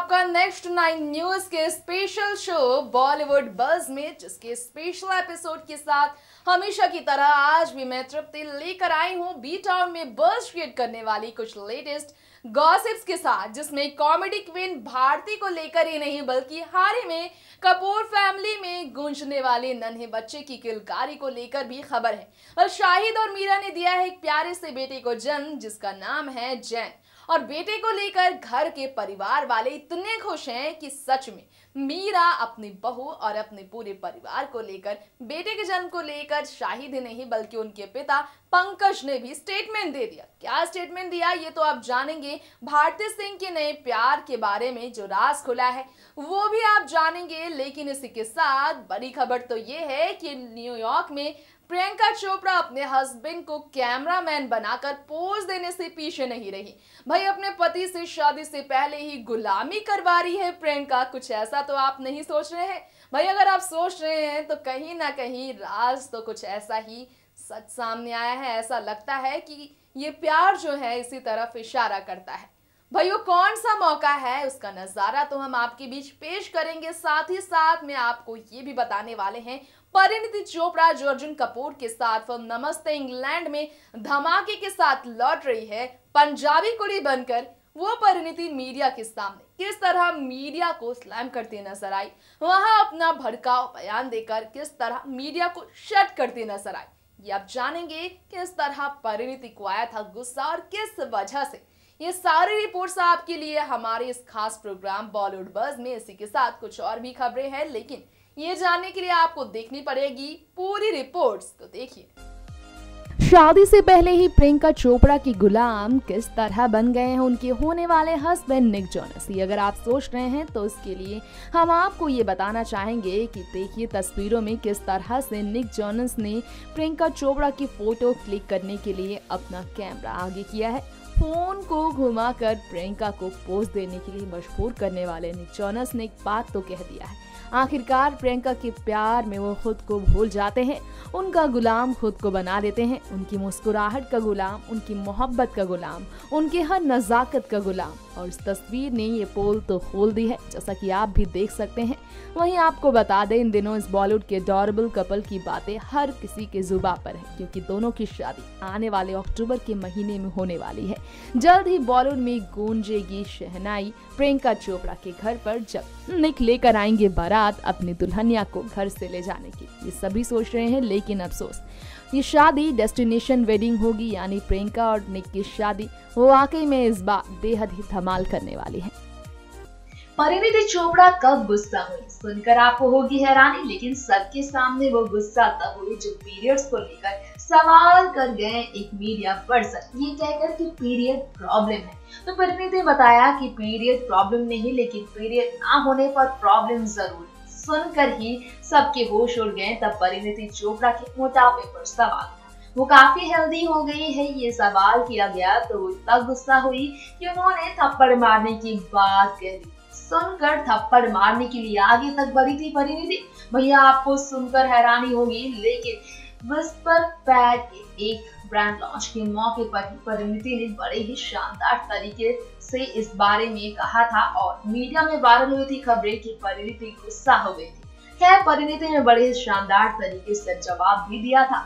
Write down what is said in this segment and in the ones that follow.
आपका next 9 news के special show Bollywood buzz में, जिसके स्पेशल एपिसोड के साथ हमेशा की तरह आज भी मैं तृप्ति लेकर आई हूं बी टाउन में बज़ क्रिएट करने वाली कुछ लेटेस्ट गॉसिप्स के साथ, जिसमें कॉमेडी क्वीन भारती को लेकर ही नहीं बल्कि हाल ही में कपूर फैमिली में गूंजने वाले नन्हे बच्चे की किलकारी को लेकर भी खबर है। और शाहिद और मीरा ने दिया है एक प्यारे से बेटे को जन्म, जिसका नाम है जैन। और बेटे को लेकर घर के परिवार वाले इतने खुश हैं कि सच में मीरा अपनी बहू और अपने पूरे परिवार को लेकर, बेटे के जन्म को लेकर शाहिद ही नहीं बल्कि उनके पिता पंकज ने भी स्टेटमेंट दे दिया। क्या स्टेटमेंट दिया ये तो आप जानेंगे। भारती सिंह के नए प्यार के बारे में जो राज खुला है वो भी आप जानेंगे। लेकिन इसी के साथ बड़ी खबर तो ये है कि न्यूयॉर्क में प्रियंका चोपड़ा अपने हस्बैंड को कैमरामैन बनाकर पोज देने से पीछे नहीं रही। भाई, अपने पति से शादी से पहले ही गुलामी करवा रही है प्रियंका। कुछ ऐसा तो आप नहीं सोच रहे हैं? भाई, अगर आप सोच रहे हैं तो कहीं ना कहीं राज तो कुछ ऐसा ही सच सामने आया है। ऐसा लगता है कि ये प्यार जो है इसी तरफ इशारा करता है। भाई, वो कौन सा मौका है उसका नजारा तो हम आपके बीच पेश करेंगे। साथ ही साथ में आपको ये भी बताने वाले हैं परिणीति चोपड़ा जो अर्जुन कपूर के साथ फिल्म नमस्ते इंग्लैंड में धमाके के साथ लौट रही है पंजाबी कुड़ी बनकर। वो परिणीति मीडिया के सामने किस तरह मीडिया को स्लैम करती नजर आई, वहां अपना भड़काऊ बयान देकर किस तरह मीडिया को शट करती नजर आई, ये आप जानेंगे। किस तरह परिणीति को आया था गुस्सा और किस वजह से, ये सारी रिपोर्ट्स आपके लिए हमारे इस खास प्रोग्राम बॉलीवुड बज़ में। इसी के साथ कुछ और भी खबरें हैं, लेकिन ये जानने के लिए आपको देखनी पड़ेगी पूरी रिपोर्ट्स। तो देखिए, शादी से पहले ही प्रियंका चोपड़ा की गुलाम किस तरह बन गए हैं उनके होने वाले हस्बैंड निक जोनस। ये अगर आप सोच रहे हैं तो इसके लिए हम आपको ये बताना चाहेंगे कि देखिए तस्वीरों में किस तरह से निक जोनस ने प्रियंका चोपड़ा की फोटो क्लिक करने के लिए अपना कैमरा आगे किया है। फोन को घुमाकर प्रियंका को पोज देने के लिए मजबूर करने वाले निक जोनस ने एक बात तो कह दिया है। आखिरकार प्रियंका के प्यार में वो खुद को भूल जाते हैं, उनका गुलाम खुद को बना देते हैं, उनकी मुस्कुराहट का गुलाम, उनकी मोहब्बत का गुलाम, उनके हर नज़ाकत का गुलाम। और इस तस्वीर ने ये पोल तो खोल दी है, जैसा कि आप भी देख सकते हैं। वहीं आपको बता दें, इन दिनों इस बॉलीवुड के अडॉरेबल कपल की बातें हर किसी के जुबान पर है, क्योंकि दोनों की शादी आने वाले अक्टूबर के महीने में होने वाली है। जल्द ही बॉलीवुड में गूंजेगी शहनाई प्रियंका चोपड़ा के घर पर, जब निक लेकर आएंगे बारात अपनी दुल्हनिया को घर से ले जाने की। ये सभी सोच रहे हैं, लेकिन अफसोस ये शादी डेस्टिनेशन वेडिंग होगी, यानी प्रियंका और निक की शादी वो वाकई में इस बार बेहद ही धमाल करने वाली है। परिणीति चोपड़ा कब गुस्सा हुई सुनकर आपको होगी हैरानी, लेकिन सबके सामने वो गुस्सा तब हुई जब पीरियड्स को लेकर सवाल कर गए एक मीडिया पर्सन, ये कहकर कि पीरियड प्रॉब्लम है। तो परिणीति ने बताया कि पीरियड प्रॉब्लम नहीं, लेकिन पीरियड ना होने पर प्रॉब्लम जरूर। सुनकर ही सबके होश उड़ गए। तब परिणीति चोपड़ा के मोटापे पर सवाल, वो काफी हेल्दी हो गई है, ये सवाल किया गया तो वो इतना गुस्सा हुई कि उन्होंने थप्पड़ मारने की बात कह दी। सुनकर थप्पड़ मारने के लिए आगे तक बढ़ी थी परिणीति। भैया, आपको सुनकर हैरानी होगी, लेकिन विस्पर पैड के एक ब्रांड लॉन्च के मौके पर ही परिणीति ने बड़े ही शानदार तरीके से इस बारे में कहा था और मीडिया में वायरल हुई थी खबरें कि परिणीति गुस्सा हो गई थी। खैर, परिणीति ने बड़े ही शानदार तरीके से जवाब भी दिया था।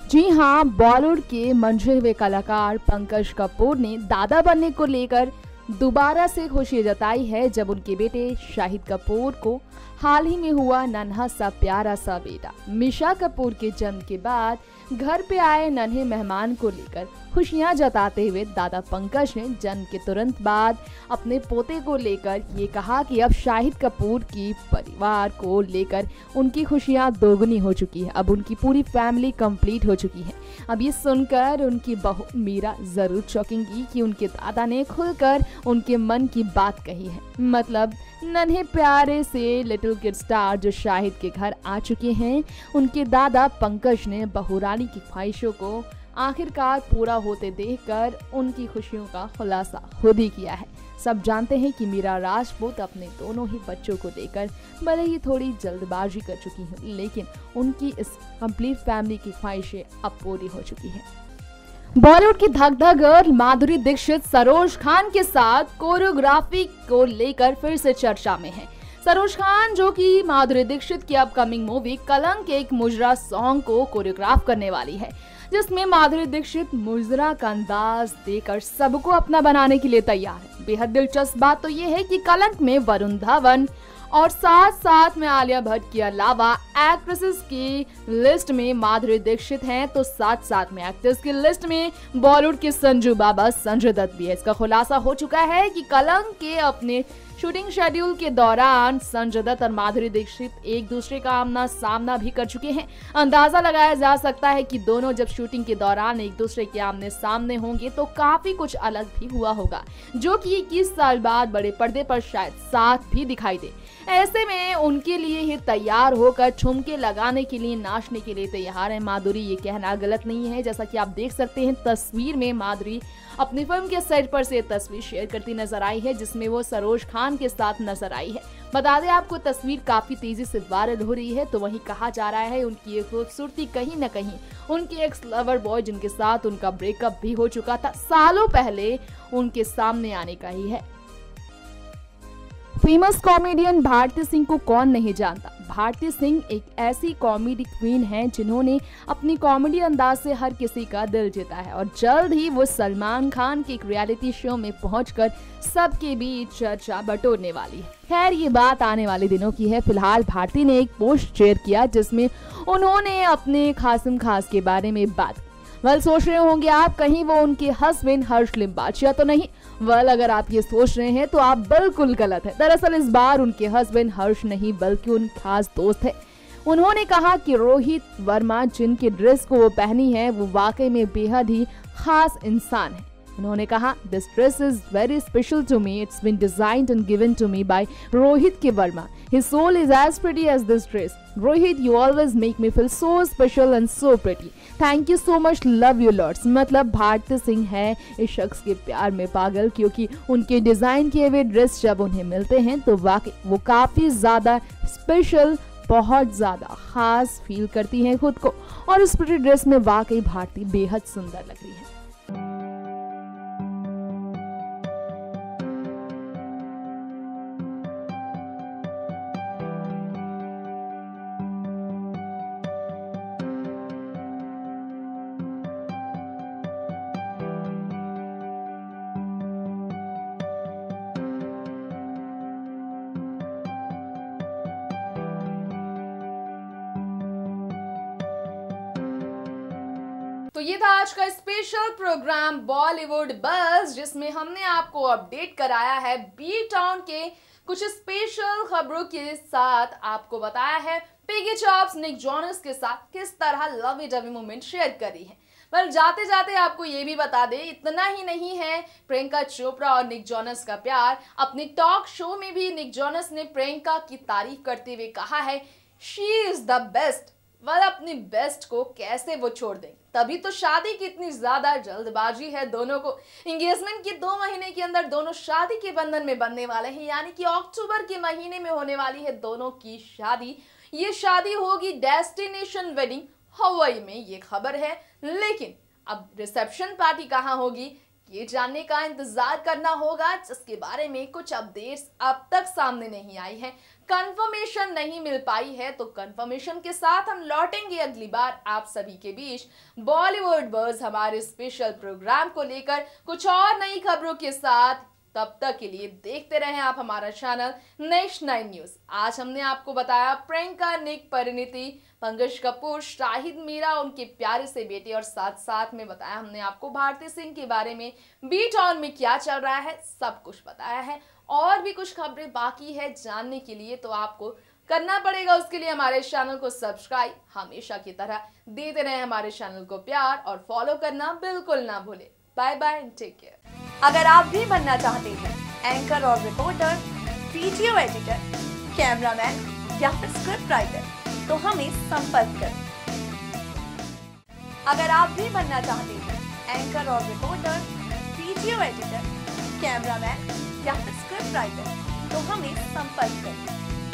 जी हाँ, बॉलीवुड के मंझे हुए कलाकार पंकज कपूर ने दादा बनने को लेकर दोबारा से खुशी जताई है, जब उनके बेटे शाहिद कपूर को हाल ही में हुआ नन्हा सा प्यारा सा बेटा मिशा कपूर के जन्म के बाद घर पे आए नन्हे मेहमान को लेकर खुशियां जताते हुए दादा पंकज ने जन्म के तुरंत बाद अपने पोते को लेकर ये कहा कि अब शाहिद कपूर की परिवार को लेकर उनकी खुशियां दोगुनी हो चुकी है। अब उनकी पूरी फैमिली कंप्लीट हो चुकी है। अब ये सुनकर उनकी बहू मीरा जरूर चौंकेंगी कि उनके दादा ने खुलकर उनके मन की बात कही है। मतलब नन्हे प्यारे से लिटिल किड स्टार जो शाहिद के घर आ चुके हैं, उनके दादा पंकज ने बहू रानी की ख्वाहिशों को आखिरकार पूरा होते देखकर उनकी खुशियों का खुलासा खुद ही किया है। सब जानते हैं कि मीरा राजपूत अपने दोनों ही बच्चों को लेकर भले ही थोड़ी जल्दबाजी कर चुकी हैं, लेकिन उनकी इस कंप्लीट फैमिली की ख्वाहिशें अब पूरी हो चुकी हैं। बॉलीवुड की धक धक गर्ल माधुरी दीक्षित सरोज खान के साथ कोरियोग्राफी को लेकर फिर से चर्चा में है। सरोज खान जो कि माधुरी दीक्षित की अपकमिंग मूवी कलंक के एक मुजरा सॉन्ग को कोरियोग्राफ करने वाली है, जिसमें माधुरी दीक्षित मुजरा का अंदाज देकर सबको अपना बनाने के लिए तैयार है। बेहद दिलचस्प बात तो ये है कि कलंक में वरुण धवन और साथ साथ में आलिया भट्ट के अलावा एक्ट्रेसेस की लिस्ट में माधुरी दीक्षित हैं, तो साथ साथ में एक्टर्स की लिस्ट में बॉलीवुड के संजू बाबा संजय दत्त भी है। इसका खुलासा हो चुका है कि कलंक के अपने शूटिंग शेड्यूल के दौरान संजय दत्त और माधुरी दीक्षित एक दूसरे का आमना सामना भी कर चुके हैं। अंदाजा लगाया जा सकता है कि दोनों जब शूटिंग के दौरान एक दूसरे के आमने सामने होंगे तो काफी कुछ अलग भी हुआ होगा, जो कि 21 साल बाद बड़े पर्दे पर शायद साथ भी दिखाई दे। ऐसे में उनके लिए ही तैयार होकर ठुमके लगाने के लिए, नाचने के लिए तैयार है माधुरी। ये कहना गलत नहीं है। जैसा कि आप देख सकते हैं तस्वीर में माधुरी अपनी फिल्म के सेट पर से तस्वीर शेयर करती नजर आई है, जिसमें वो सरोज खान के साथ नजर आई है। बता दें आपको, तस्वीर काफी तेजी से वायरल हो रही है। तो वहीं कहा जा रहा है उनकी ये खूबसूरती कहीं न कहीं उनके एक्स लवर बॉय जिनके साथ उनका ब्रेकअप भी हो चुका था सालों पहले, उनके सामने आने का ही है। फेमस कॉमेडियन भारती सिंह को कौन नहीं जानता। भारती सिंह एक ऐसी कॉमेडी क्वीन हैं जिन्होंने अपनी कॉमेडी अंदाज से हर किसी का दिल जीता है और जल्द ही वो सलमान खान के एक रियलिटी शो में पहुंचकर सबके बीच चर्चा बटोरने वाली है। खैर, ये बात आने वाले दिनों की है। फिलहाल भारती ने एक पोस्ट शेयर किया जिसमें उन्होंने अपने खासिम खास के बारे में बात। सोच रहे होंगे आप कहीं वो उनके हस्बैंड हर्ष लिम्बाचिया तो नहीं। अगर आप ये सोच रहे हैं तो आप बिल्कुल गलत है। दरअसल इस बार उनके हस्बैंड हर्ष नहीं बल्कि उनके खास दोस्त है। उन्होंने कहा कि रोहित वर्मा जिनकी ड्रेस को वो पहनी है वो वाकई में बेहद ही खास इंसान है। उन्होंने कहा, this dress is very special to me, it's been designed and given to me by Rohit K Verma, his soul is as pretty as this dress, Rohit you always make me feel so special and so pretty, thank you so much, love you lots. मतलब भारती सिंह है इस शख्स के प्यार में पागल, क्योंकि उनके डिजाइन किए हुए ड्रेस जब उन्हें मिलते हैं तो वाकई वो काफी ज्यादा स्पेशल, बहुत ज्यादा खास फील करती हैं खुद को, और इस प्रिटी ड्रेस में वाकई भारती बेहद सुंदर लग रही है। तो ये था आज का स्पेशल प्रोग्राम बॉलीवुड बज़, जिसमें हमने आपको अपडेट कराया है बी टाउन के कुछ स्पेशल खबरों के साथ। आपको बताया है पिगी चॉप्स निक जोनस के साथ किस तरह लवी डवी मोमेंट शेयर करी है। पर जाते जाते आपको ये भी बता दें, इतना ही नहीं है प्रियंका चोपड़ा और निक जोनस का प्यार। अपने टॉक शो में भी निक जोनस ने प्रियंका की तारीफ करते हुए कहा है, शी इज द बेस्ट। अपनी बेस्ट को कैसे वो छोड़ देंगे, तभी तो शादी की इतनी ज्यादा जल्दबाजी है दोनों को। एंगेजमेंट के 2 महीने के अंदर दोनों शादी के बंधन में बनने वाले हैं, यानी कि अक्टूबर के महीने में होने वाली है दोनों की शादी। ये शादी होगी डेस्टिनेशन वेडिंग हवाई में, ये खबर है। लेकिन अब रिसेप्शन पार्टी कहाँ होगी ये जानने का इंतजार करना होगा, जिसके बारे में कुछ अपडेट्स अब तक सामने नहीं आई है, कंफर्मेशन नहीं मिल पाई है। तो कंफर्मेशन के साथ हम लौटेंगे अगली बार आप सभी के बीच बॉलीवुड बज़ हमारे स्पेशल प्रोग्राम को लेकर कुछ और नई खबरों के साथ। तब तक के लिए देखते रहें आप हमारा चैनल नेक्स्ट 9 न्यूज। आज हमने आपको बताया प्रियंका, निक, परिणीति, पंकज कपूर, शाहिद मीरा, उनके प्यारे से बेटे, और साथ साथ में बताया हमने आपको भारती सिंह के बारे में, बी टाउन में क्या चल रहा है, सब कुछ बताया है। और भी कुछ खबरें बाकी है जानने के लिए, तो आपको करना पड़ेगा उसके लिए हमारे चैनल को सब्सक्राइब। हमेशा की तरह देते रहे हमारे चैनल को प्यार और फॉलो करना बिल्कुल ना भूले। Bye bye and take care. अगर आप भी बनना चाहते हैं एंकर और रिपोर्टर, वीडियो एडिटर, कैमरामैन या फिर स्क्रिप्ट राइटर, तो हमें संपर्क करें। अगर आप भी बनना चाहते हैं एंकर और रिपोर्टर, वीडियो एडिटर, कैमरामैन या फिर स्क्रिप्ट राइटर, तो हमें संपर्क करें।